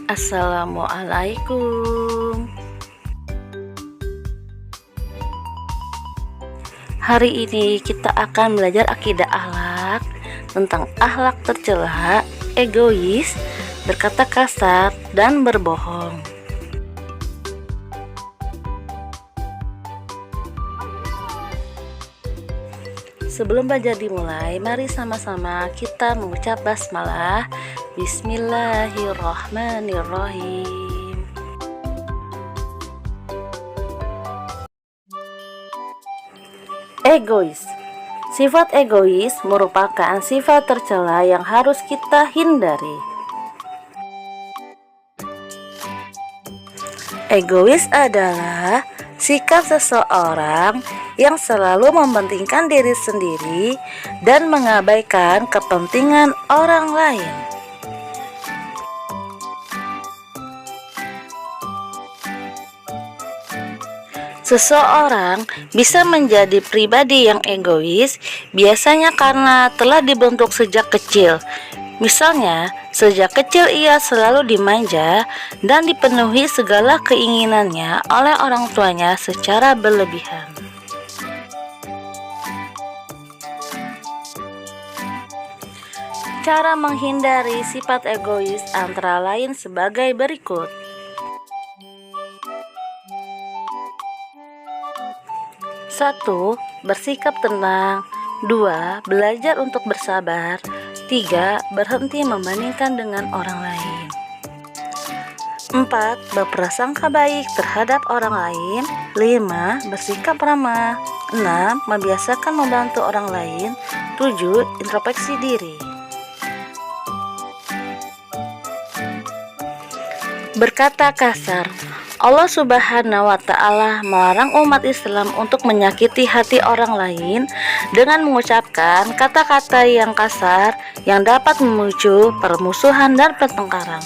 Assalamualaikum. Hari ini kita akan belajar akidah akhlak tentang akhlak tercela, egois, berkata kasar, dan berbohong. Sebelum belajar dimulai, mari sama-sama kita mengucap basmalah. Bismillahirrahmanirrahim. Egois. Sifat egois merupakan sifat tercela yang harus kita hindari. Egois adalah sikap seseorang yang selalu mementingkan diri sendiri dan mengabaikan kepentingan orang lain. Seseorang bisa menjadi pribadi yang egois biasanya karena telah dibentuk sejak kecil. Misalnya, sejak kecil ia selalu dimanja dan dipenuhi segala keinginannya oleh orang tuanya secara berlebihan. Cara menghindari sifat egois antara lain sebagai berikut. 1. Bersikap tenang. 2. Belajar untuk bersabar. 3. Berhenti membandingkan dengan orang lain. 4. Berprasangka baik terhadap orang lain. 5. Bersikap ramah. 6. Membiasakan membantu orang lain. 7. Introspeksi diri. Berkata kasar. Allah Subhanahu wa Ta'ala melarang umat Islam untuk menyakiti hati orang lain dengan mengucapkan kata-kata yang kasar yang dapat memicu permusuhan dan pertengkaran.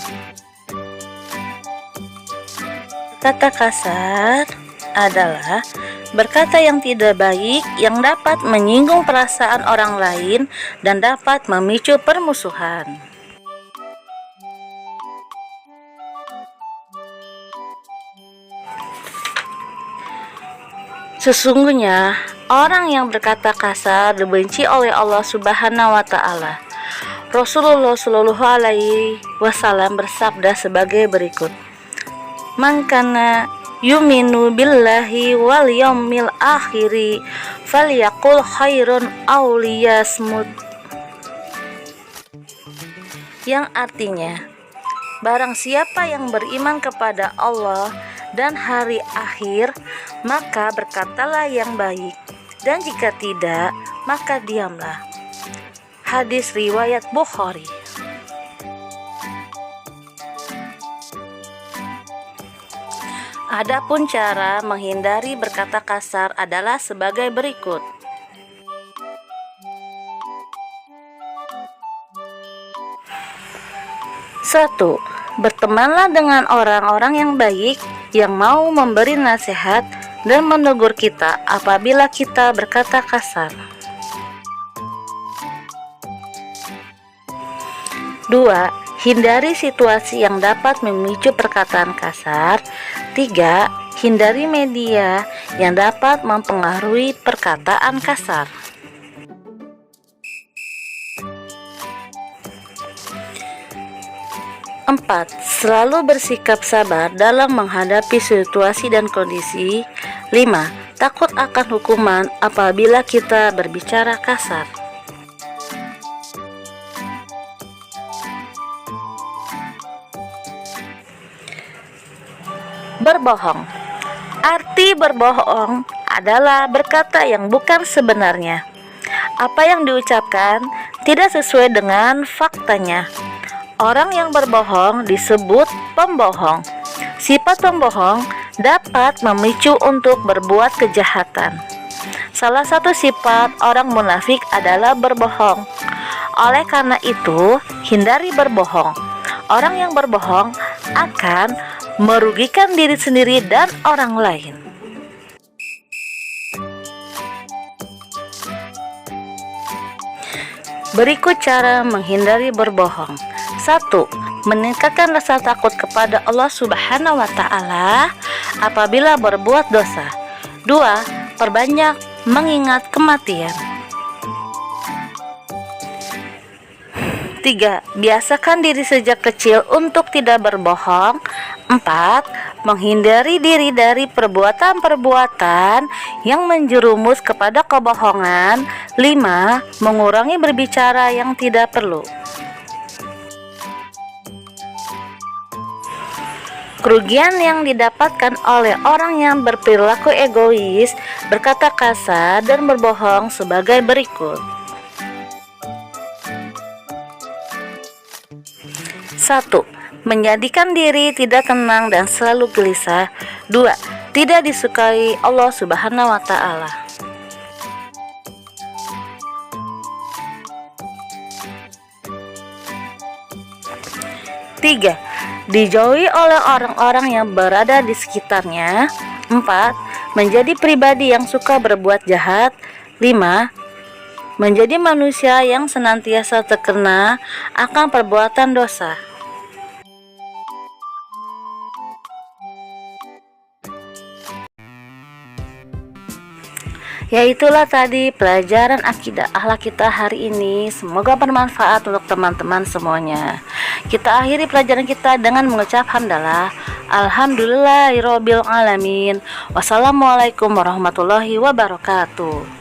Kata kasar adalah berkata yang tidak baik yang dapat menyinggung perasaan orang lain dan dapat memicu permusuhan. Sesungguhnya orang yang berkata kasar dibenci oleh Allah Subhanahu wa Ta'ala. Rasulullah Shallallahu alaihi wasallam bersabda sebagai berikut. Man kana yuminu billahi wal yaumil akhiri falyaqul khairun aw liyasmut. Yang artinya, barang siapa yang beriman kepada Allah dan hari akhir, maka berkatalah yang baik, dan jika tidak, maka diamlah. Hadis riwayat Bukhari. Adapun cara menghindari berkata kasar adalah sebagai berikut. 1. Bertemanlah dengan orang-orang yang baik yang mau memberi nasihat dan menegur kita apabila kita berkata kasar. 2. Hindari situasi yang dapat memicu perkataan kasar. 3. Hindari media yang dapat mempengaruhi perkataan kasar. 4. Selalu bersikap sabar dalam menghadapi situasi dan kondisi. 5. Takut akan hukuman apabila kita berbicara kasar. Berbohong. Arti berbohong adalah berkata yang bukan sebenarnya. Apa yang diucapkan tidak sesuai dengan faktanya. Orang yang berbohong disebut pembohong. Sifat pembohong dapat memicu untuk berbuat kejahatan. Salah satu sifat orang munafik adalah berbohong. Oleh karena itu, hindari berbohong. Orang yang berbohong akan merugikan diri sendiri dan orang lain. Berikut cara menghindari berbohong. 1. meningkatkan rasa takut kepada Allah Subhanahu wa Ta'ala apabila berbuat dosa. 2. Perbanyak mengingat kematian. 3. Biasakan diri sejak kecil untuk tidak berbohong. 4. Menghindari diri dari perbuatan-perbuatan yang menjerumus kepada kebohongan. 5. Mengurangi berbicara yang tidak perlu. Kerugian yang didapatkan oleh orang yang berperilaku egois, berkata kasar, dan berbohong sebagai berikut. 1. Menjadikan diri tidak tenang dan selalu gelisah. 2. Tidak disukai Allah Subhanahu wa Ta'ala. 3. Dijauhi oleh orang-orang yang berada di sekitarnya. 4. Menjadi pribadi yang suka berbuat jahat. 5. Menjadi manusia yang senantiasa terkena akan perbuatan dosa. Ya, itulah tadi pelajaran akidah akhlak kita hari ini. Semoga bermanfaat untuk teman-teman semuanya. Kita akhiri pelajaran kita dengan mengucap hamdalah. Alhamdulillahirabbil alamin. Wassalamualaikum warahmatullahi wabarakatuh.